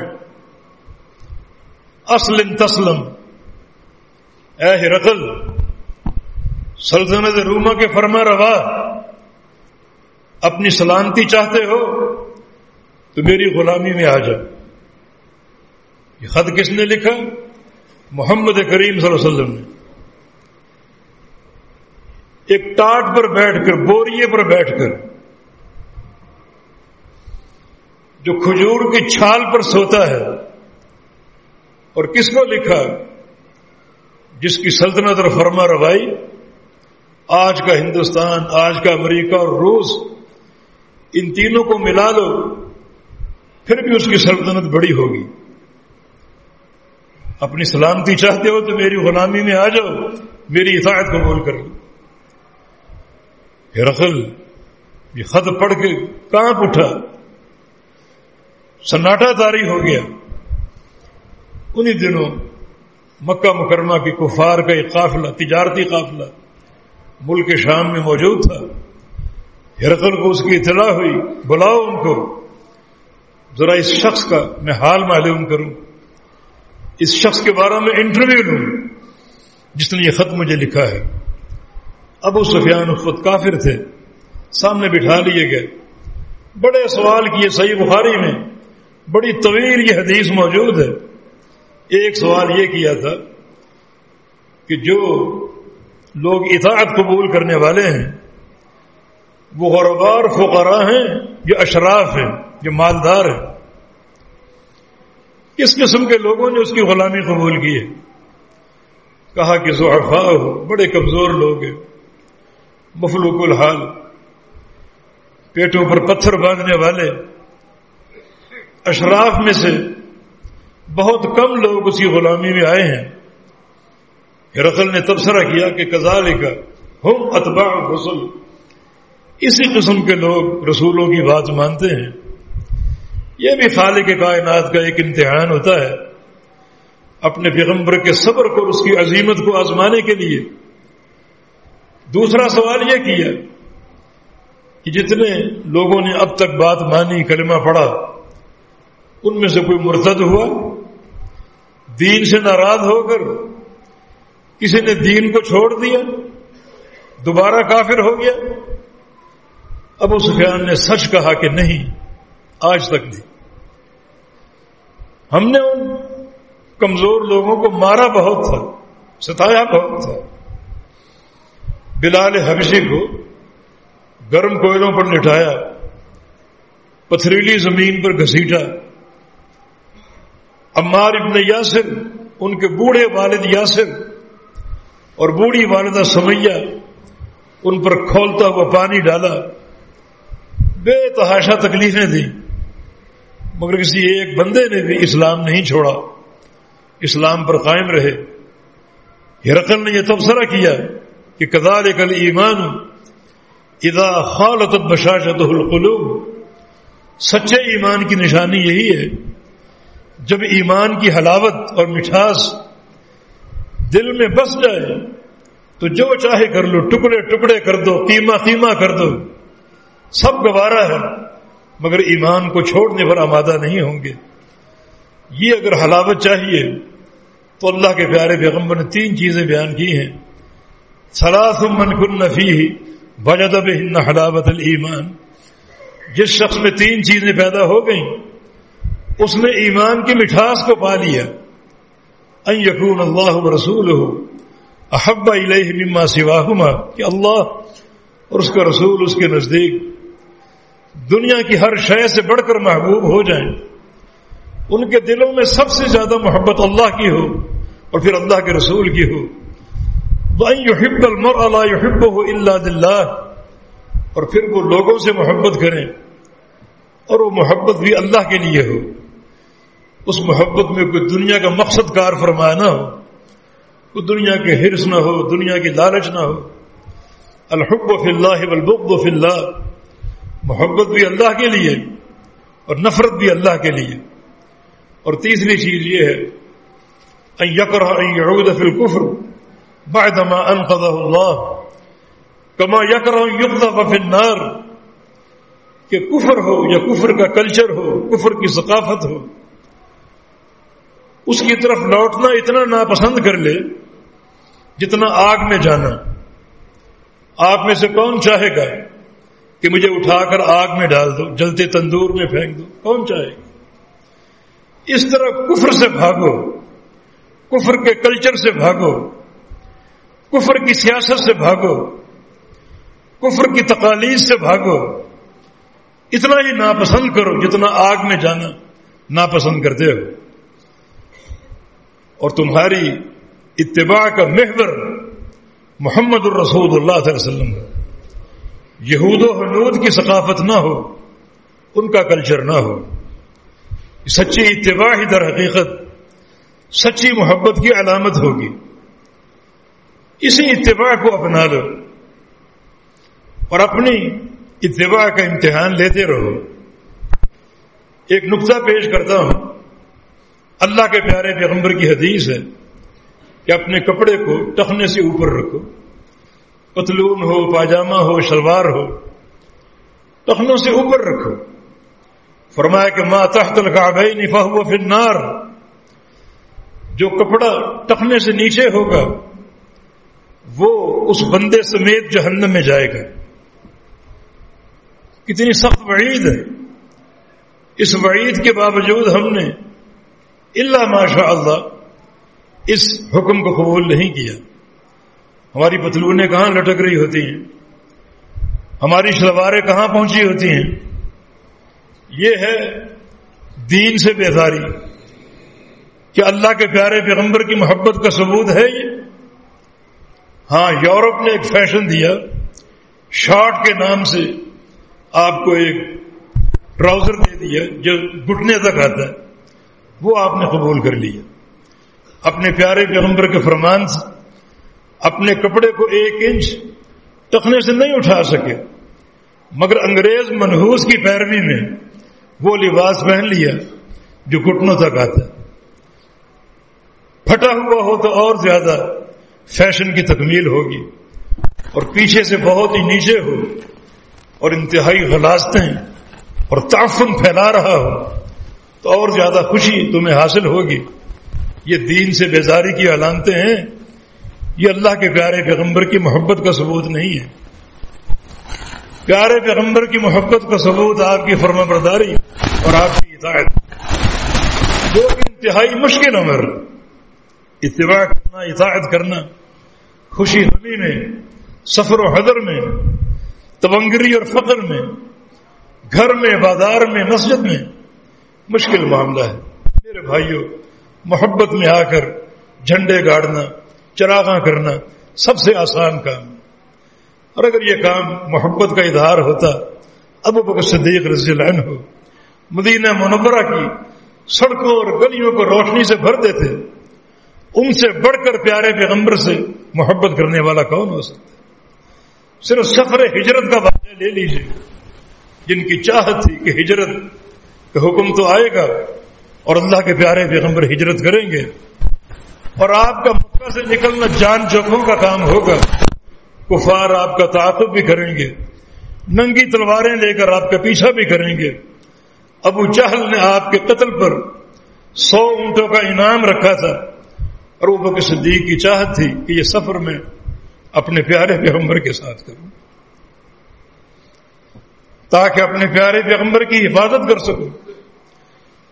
[SPEAKER 1] اسلم تسلم، اے ہرقل، سلطنت روما کے فرما روا، اپنی سلامتی چاہتے ہو تو میری غلامی میں آ جاؤ۔ یہ خط کس نے لکھا؟ محمد کریم صلی اللہ علیہ وسلم نے۔ ایک ٹاٹ پر بیٹھ کر، بوریے پر بیٹھ کر، جو کھجور کی چھال پر سوتا ہے، اور کس کو لکھا؟ جس کی سلطنت اور فرما روائی آج کا ہندوستان، آج کا امریکہ اور روس، ان تینوں کو ملا لو پھر بھی اس کی سلطنت بڑی ہوگی۔ اپنی سلامتی چاہتے ہو تو میری غلامی میں آ جاؤ، میری اطاعت قبول کر لو۔ ہرقل یہ خط پڑھ کے کانپ اٹھا، سناٹا طاری ہو گیا۔ انہی دنوں مکہ مکرمہ کی کفار کا ایک قافلہ، تجارتی قافلہ ملک شام میں موجود تھا۔ ہرقل کو اس کی اطلاع ہوئی، بلاؤ ان کو، ذرا اس شخص کا میں حال معلوم کروں، اس شخص کے بارے میں انٹرویو لوں جس نے یہ خط مجھے لکھا ہے۔ ابو سفیان خود کافر تھے، سامنے بٹھا لیے گئے، بڑے سوال کیے۔ صحیح بخاری میں بڑی طویل یہ حدیث موجود ہے۔ ایک سوال یہ کیا تھا کہ جو لوگ اطاعت قبول کرنے والے ہیں وہ غرباء فقراء ہیں یا اشراف ہیں یا مالدار ہیں؟ کس قسم کے لوگوں نے اس کی غلامی قبول کی ہے؟ کہا کہ ضعفاء ہو، بڑے کمزور لوگ ہیں، مفلوق الحال، پیٹوں پر پتھر باندھنے والے۔ اشراف میں سے بہت کم لوگ اسی غلامی میں آئے ہیں۔ ہرقل نے تبصرہ کیا کہ کذالک ہم اتباع الرسل، اسی قسم کے لوگ رسولوں کی بات مانتے ہیں۔ یہ بھی خالق کائنات کا ایک امتحان ہوتا ہے، اپنے پیغمبر کے صبر کو، اس کی عظیمت کو آزمانے کے لیے۔ دوسرا سوال یہ کیا کہ جتنے لوگوں نے اب تک بات مانی، کلمہ پڑھا، ان میں سے کوئی مرتد ہوا؟ دین سے ناراض ہو کر کسی نے دین کو چھوڑ دیا، دوبارہ کافر ہو گیا؟ ابو سفیان نے سچ کہا کہ نہیں، آج تک نہیں۔ ہم نے ان کمزور لوگوں کو مارا بہت تھا، ستایا بہت تھا۔ بلال حبشی کو گرم کوئلوں پر لٹایا، پتھریلی زمین پر گھسیٹا۔ عمار ابن یاسر، ان کے بوڑھے والد یاسر اور بوڑھی والدہ سمیہ، ان پر کھولتا ہوا پانی ڈالا، بے تحاشا تکلیفیں دیں، مگر کسی ایک بندے نے بھی اسلام نہیں چھوڑا، اسلام پر قائم رہے۔ ہرقل نے یہ تبصرہ کیا کہ کذالک الایمان اذا خالطت بشاشتہ القلوب، سچے ایمان کی نشانی یہی ہے جب ایمان کی حلاوت اور مٹھاس دل میں بس جائے تو جو چاہے کر لو، ٹکڑے ٹکڑے کر دو، قیمہ قیمہ کر دو، سب گوارا ہے، مگر ایمان کو چھوڑنے پر آمادہ نہیں ہوں گے۔ یہ اگر حلاوت چاہیے تو اللہ کے پیارے پیغمبر نے 3 چیزیں بیان کی ہیں۔ ثلاث من کن فیہ وجد بہن حلاوت الایمان، جس شخص میں 3 چیزیں پیدا ہو گئیں اس نے ایمان کی مٹھاس کو پا لیا۔ ان یکون اللہ ورسولہ احب الیہ مما سواہما، کہ اللہ اور اس کا رسول اس کے نزدیک دنیا کی ہر شے سے بڑھ کر محبوب ہو جائیں، ان کے دلوں میں سب سے زیادہ محبت اللہ کی ہو اور پھر اللہ کے رسول کی ہو۔ وَأَن يُحِبَّ الْمَرْءَ لَا يُحِبُّهُ إِلَّا لِلَّهِ، اور پھر وہ لوگوں سے محبت کریں اور وہ محبت بھی اللہ کے لیے ہو، اس محبت میں کوئی دنیا کا مقصد کار فرما نہ ہو، کوئی دنیا کے حرص نہ ہو، دنیا کی لالچ نہ ہو۔ الحب فی اللہ والبغض فی اللہ، محبت بھی اللہ کے لیے اور نفرت بھی اللہ کے لیے۔ اور تیسری چیز یہ ہے ان یکرہ ان یعود فی الکفر بعدما انقذہ اللہ کما یکرہ ان یقذف فی النار، کہ کفر ہو یا کفر کا کلچر ہو، کفر کی ثقافت ہو، اس کی طرف لوٹنا اتنا ناپسند کر لے جتنا آگ میں جانا. آپ میں سے کون چاہے گا کہ مجھے اٹھا کر آگ میں ڈال دو, جلتے تندور میں پھینک دو؟ کون چاہے گا؟ اس طرح کفر سے بھاگو, کفر کے کلچر سے بھاگو, کفر کی سیاست سے بھاگو, کفر کی تقالید سے بھاگو. اتنا ہی ناپسند کرو جتنا آگ میں جانا ناپسند کرتے ہو. اور تمہاری اتباع کا محور محمد الرسول اللہ صلی اللہ علیہ وسلم. یہود و ہنود کی ثقافت نہ ہو, ان کا کلچر نہ ہو. سچی اتباع ہی در حقیقت سچی محبت کی علامت ہوگی. اسی اتباع کو اپنا لو اور اپنی اتباع کا امتحان لیتے رہو. ایک نقطہ پیش کرتا ہوں. اللہ کے پیارے پیغمبر کی حدیث ہے کہ اپنے کپڑے کو ٹخنے سے اوپر رکھو. پتلون ہو, پاجامہ ہو, شلوار ہو, ٹخنوں سے اوپر رکھو. فرمایا کہ ما تحت الکعبین فہو فی النار. جو کپڑا ٹخنے سے نیچے ہوگا وہ اس بندے سمیت جہنم میں جائے گا. کتنی سخت وعید ہے. اس وعید کے باوجود ہم نے الا ماشاء اللہ اس حکم کو قبول نہیں کیا. ہماری پتلونیں کہاں لٹک رہی ہوتی ہیں, ہماری شلواریں کہاں پہنچی ہوتی ہیں. یہ ہے دین سے بیزاری. کیا اللہ کے پیارے پیغمبر کی محبت کا ثبوت ہے یہ؟ ہاں, یورپ نے ایک فیشن دیا, شارٹ کے نام سے آپ کو ایک ٹراؤزر دے دیا جو گھٹنے تک آتا ہے, وہ آپ نے قبول کر لیا. اپنے پیارے پیغمبر کے فرمان سے اپنے کپڑے کو 1 انچ ٹخنے سے نہیں اٹھا سکے, مگر انگریز منحوس کی پیروی میں وہ لباس پہن لیا جو گھٹنوں تک آتا ہے. پھٹا ہوا ہو تو اور زیادہ فیشن کی تکمیل ہوگی, اور پیچھے سے بہت ہی نیچے ہو اور انتہائی غلاظتیں اور تعفن پھیلا رہا ہو تو اور زیادہ خوشی تمہیں حاصل ہوگی. یہ دین سے بیزاری کی علامتیں ہیں. یہ اللہ کے پیارے پیغمبر کی محبت کا ثبوت نہیں ہے. پیارے پیغمبر کی محبت کا ثبوت آپ کی فرما برداری اور آپ کی اطاعت. دو انتہائی مشکل عمر, اتباع کرنا, اطاعت کرنا, خوشی غمی میں, سفر و حضر میں, تبنگری اور فقر میں, گھر میں, بازار میں, مسجد میں. مشکل معاملہ ہے میرے بھائیوں. محبت میں آ کر جھنڈے گاڑنا, چراغاں کرنا سب سے آسان کام. اور اگر یہ کام محبت کا اظہار ہوتا, ابو بکر صدیق رضی اللہ عنہ مدینہ منورہ کی سڑکوں اور گلیوں کو روشنی سے بھر دیتے. ان سے بڑھ کر پیارے پیغمبر سے محبت کرنے والا کون ہو سکتا ہے؟ صرف سفر ہجرت کا واقعہ لے لیجیے. جن کی چاہت تھی کہ ہجرت کا حکم تو آئے گا اور اللہ کے پیارے پیغمبر ہجرت کریں گے, اور آپ کا مکہ سے نکلنا جان جوکھوں کا کام ہوگا. کفار آپ کا تعاقب بھی کریں گے, ننگی تلواریں لے کر آپ کا پیچھا بھی کریں گے. ابو جہل نے آپ کے قتل پر 100 اونٹوں کا انعام رکھا تھا, اور ابو بکر صدیق کی چاہت تھی کہ یہ سفر میں اپنے پیارے پیغمبر کے ساتھ کروں تاکہ اپنے پیارے پیغمبر کی حفاظت کر سکوں.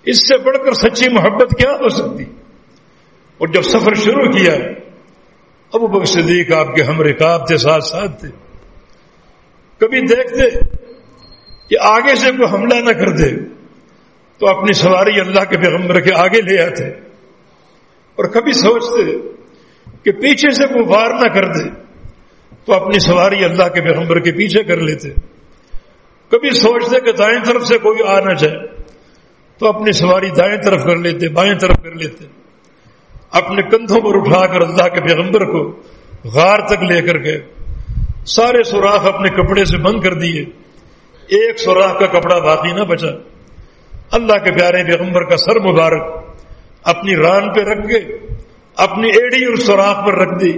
[SPEAKER 1] اس سے بڑھ کر سچی محبت کیا ہو سکتی؟ اور جب سفر شروع کیا, ابو بکر صدیق آپ کے ہم رکاب تھے, ساتھ ساتھ تھے. کبھی دیکھتے کہ آگے سے کوئی حملہ نہ کر دے تو اپنی سواری اللہ کے پیغمبر کے آگے لے آتے, اور کبھی سوچتے کہ پیچھے سے کوئی وار نہ کر دے تو اپنی سواری اللہ کے پیغمبر کے پیچھے کر لیتے. کبھی سوچتے کہ دائیں طرف سے کوئی آ نہ جائے تو اپنی سواری دائیں طرف کر لیتے, بائیں طرف کر لیتے. اپنے کندھوں پر اٹھا کر اللہ کے پیغمبر کو غار تک لے کر گئے. سارے سوراخ اپنے کپڑے سے بند کر دیے, ایک سوراخ کا کپڑا باقی نہ بچا. اللہ کے پیارے پیغمبر کا سر مبارک اپنی ران پہ رکھ کے اپنی ایڑی اور سوراخ پر رکھ دی,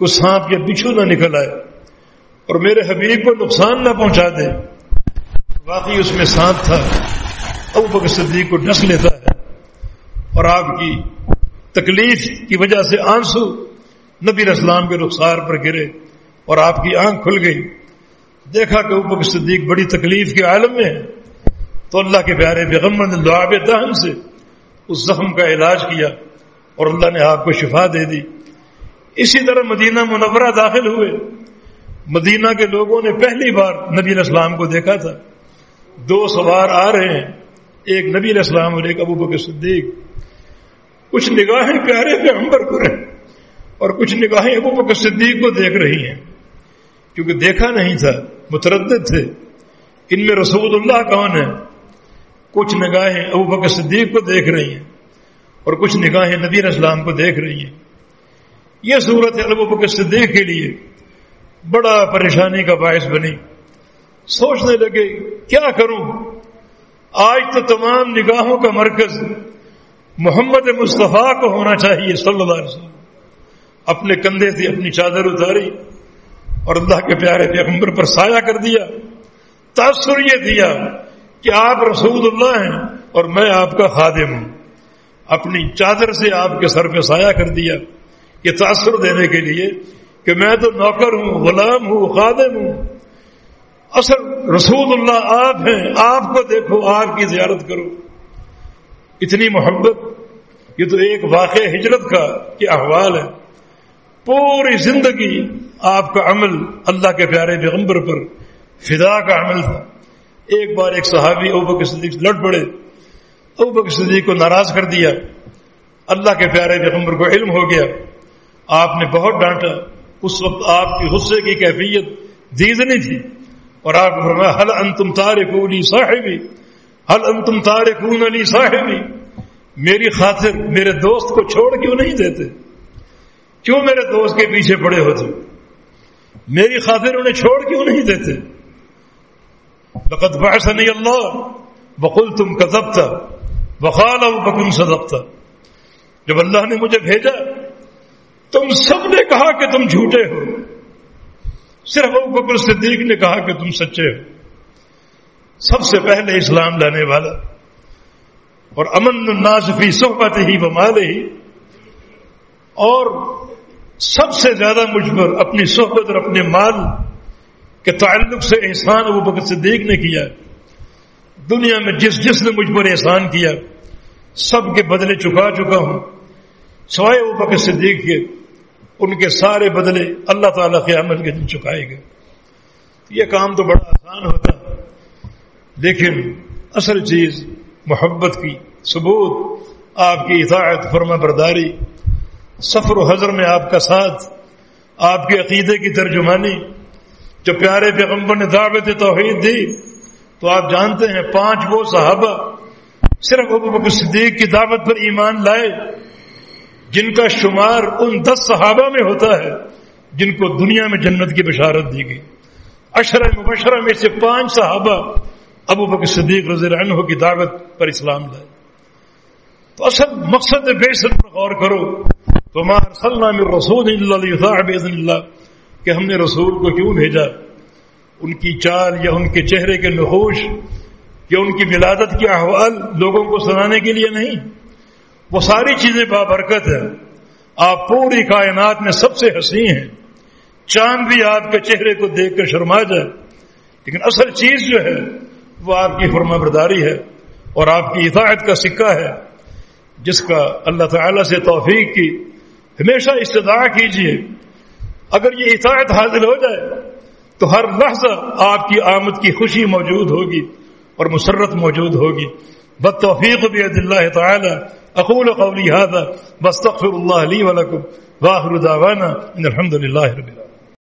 [SPEAKER 1] کوئی سانپ یا بچھو نہ نکل آئے اور میرے حبیب کو نقصان نہ پہنچا دے. واقعی اس میں سانپ تھا. ابو بکر صدیق کو ڈس لیتا ہے اور آپ کی تکلیف کی وجہ سے آنسو نبی علیہ السلام کے رخسار پر گرے اور آپ کی آنکھ کھل گئی، دیکھا کہ ابوبکر صدیق بڑی تکلیف کے عالم میں ہے، تو اللہ کے پیارے پیغمبر نے لعاب دہن سے اس زخم کا علاج کیا اور اللہ نے آپ کو شفا دے دی۔ اسی طرح مدینہ منورہ داخل ہوئے، مدینہ کے لوگوں نے پہلی بار نبی علیہ السلام کو دیکھا تھا، دو سوار آ رہے ہیں، ایک نبی علیہ السلام اور ایک ابوبکر صدیق۔ کچھ نگاہیں پیارے پیغمبر کو ہیں اور کچھ نگاہیں ابوبکر صدیق کو دیکھ رہی ہیں، کیونکہ دیکھا نہیں تھا، متردد تھے ان میں رسول اللہ کون ہے۔ کچھ نگاہیں ابوبکر صدیق کو دیکھ رہی ہیں اور کچھ نگاہیں نبی علیہ السلام کو دیکھ رہی ہیں۔ یہ صورت ابوبکر صدیق کے لیے بڑا پریشانی کا باعث بنی۔ سوچنے لگے کیا کروں، آج تو تمام نگاہوں کا مرکز محمد مصطفیٰ کو ہونا چاہیے صلی اللہ علیہ وسلم۔ اپنے کندھے سے اپنی چادر اتاری اور اللہ کے پیارے پیغمبر پر سایہ کر دیا۔ تاثر یہ دیا کہ آپ رسول اللہ ہیں اور میں آپ کا خادم ہوں، اپنی چادر سے آپ کے سر پہ سایہ کر دیا، یہ تاثر دینے کے لیے کہ میں تو نوکر ہوں، غلام ہوں، خادم ہوں، اصل رسول اللہ آپ ہیں، آپ کو دیکھو، آپ کی زیارت کرو۔ اتنی محبت، یہ تو ایک واقع ہجرت کا یہ احوال ہے۔ پوری زندگی آپ کا عمل اللہ کے پیارے پیغمبر پر فدا کا عمل تھا۔ ایک بار ایک صحابی ابوبکر صدیق لڑ پڑے، ابوبکر صدیق کو ناراض کر دیا، اللہ کے پیارے پیغمبر کو علم ہو گیا، آپ نے بہت ڈانٹا۔ اس وقت آپ کی غصے کی کیفیت دیدنی تھی اور آپ نے فرمایا هل انتم تارکون لی صاحبی، هل انتم تارکون لی صاحبی، میری خاطر میرے دوست کو چھوڑ کیوں نہیں دیتے، کیوں میرے دوست کے پیچھے پڑے ہوتے، میری خاطر انہیں چھوڑ کیوں نہیں دیتے۔ لقد بعثنی اللہ وقلتم کذبت وقال ابوبکر صدقت، جب اللہ نے مجھے بھیجا تم سب نے کہا کہ تم جھوٹے ہو، صرف ابوبکر صدیق نے کہا کہ تم سچے ہو۔ سب سے پہلے اسلام لانے والا اور امن الناس فی صحبتہ ومالہ، اور سب سے زیادہ مجھ پر اپنی صحبت اور اپنے مال کے تعلق سے احسان ابوبکر صدیق نے کیا۔ دنیا میں جس نے مجھ پر احسان کیا سب کے بدلے چکا چکا ہوں، سوائے ابوبکر صدیق کے، ان کے سارے بدلے اللہ تعالیٰ کے عمل کے دن چکائے گئے۔ یہ کام تو بڑا آسان ہوتا، لیکن اصل چیز محبت کی ثبوت، آپ کی اطاعت، فرما برداری، سفر و حضر میں آپ کا ساتھ، آپ کے عقیدے کی ترجمانی۔ جب پیارے پیغمبر نے دعوت توحید دی تو آپ جانتے ہیں 5 وہ صحابہ صرف ابوبکر صدیق کی دعوت پر ایمان لائے جن کا شمار ان 10 صحابہ میں ہوتا ہے جن کو دنیا میں جنت کی بشارت دی گئی۔ 10 مبشرہ میں سے 5 صحابہ ابوبکر صدیق رضی اللہ عنہ کی دعوت پر اسلام لائے۔ تو اصل مقصد بعثت پر غور کرو، وما ارسلنا من رسول الا لیطاع باذن اللہ، کہ ہم نے رسول کو کیوں بھیجا؟ ان کی چال یا ان کے چہرے کے نقوش یا ان کی ولادت کے احوال لوگوں کو سنانے کے لیے نہیں، وہ ساری چیزیں بابرکت ہیں۔ آپ پوری کائنات میں سب سے حسین ہیں، چاند بھی آپ کے چہرے کو دیکھ کر شرما جائے، لیکن اصل چیز جو ہے وہ آپ کی فرما برداری ہے اور آپ کی اطاعت کا سکہ ہے، جس کا اللہ تعالیٰ سے توفیق کی ہمیشہ استدعا کیجیے۔ اگر یہ اطاعت حاصل ہو جائے تو ہر لحظہ آپ کی آمد کی خوشی موجود ہوگی اور مسرت موجود ہوگی۔ بالتوفیق بید اللہ تعالی اقول قولی هذا واستغفر اللہ لی ولکم واخر دعوانا ان الحمد للہ رب العالمین۔